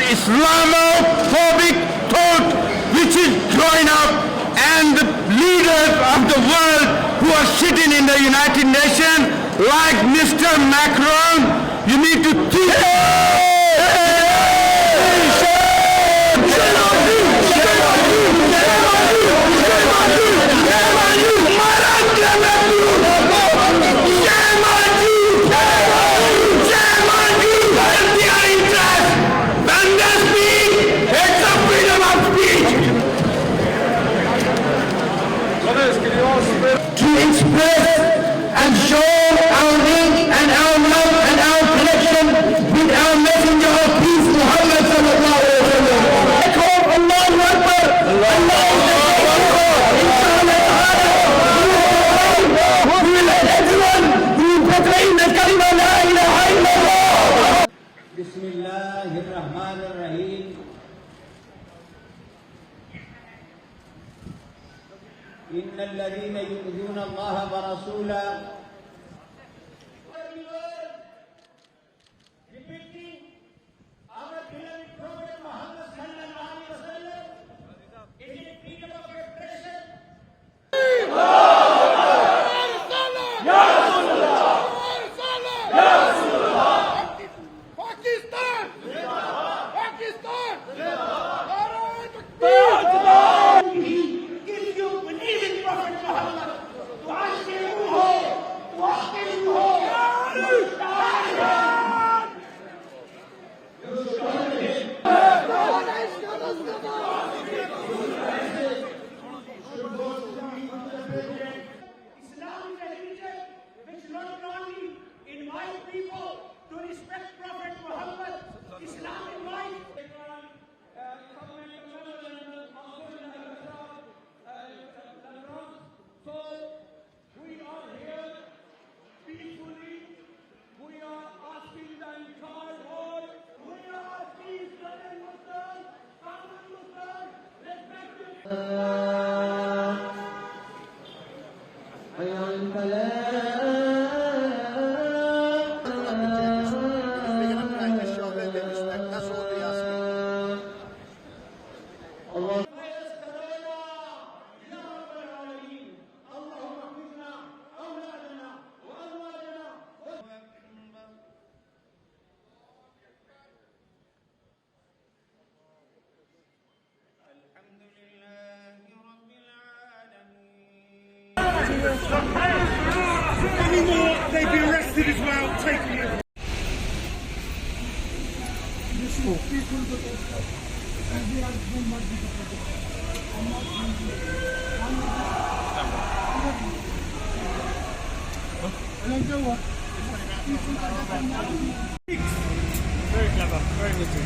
Islamophobic thought which is growing up, and the leaders of the world who are sitting in the United Nations like Mr. Macron, you need to think. Bismillahirrahmanirrahim. Innal ladhina yu'dhuna Allah wa rasulahu depicting our beloved Prophet Muhammad sallallahu alaihi wasallam. Is it freedom of expression? Anymore, they'd be arrested as well, taking it. Very clever, very witty.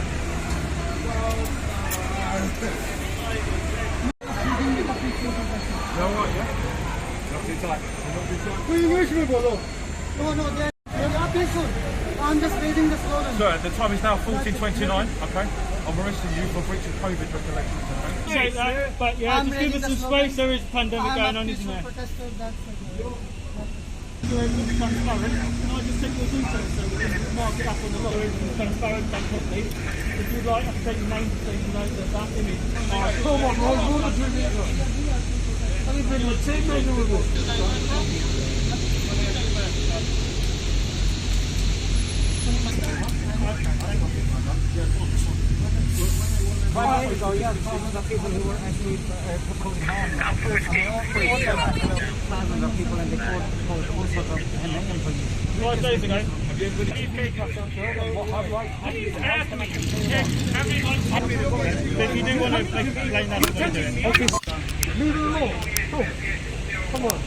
I'm just reading the slogan. Sir, the time is now 14:29. Okay, I'm arresting you for breach of COVID regulations. Okay. But yeah, I'm just give reading us the some slogan. space. There is a pandemic going on, isn't there? Protester, that's You're transparent. Can I just take your details so we can mark it up on the lorry? Transparent, done properly. If you'd like, I can take your name so you know that image. Come on, Ron, what are you doing? I've been with 10 million with us. Thousands of people who were actually proposing harm. Thousands of people in the court proposed all sorts of amendments for you. 5 days ago. If you do want to explain that, I'll do it. Leave it alone. Come on.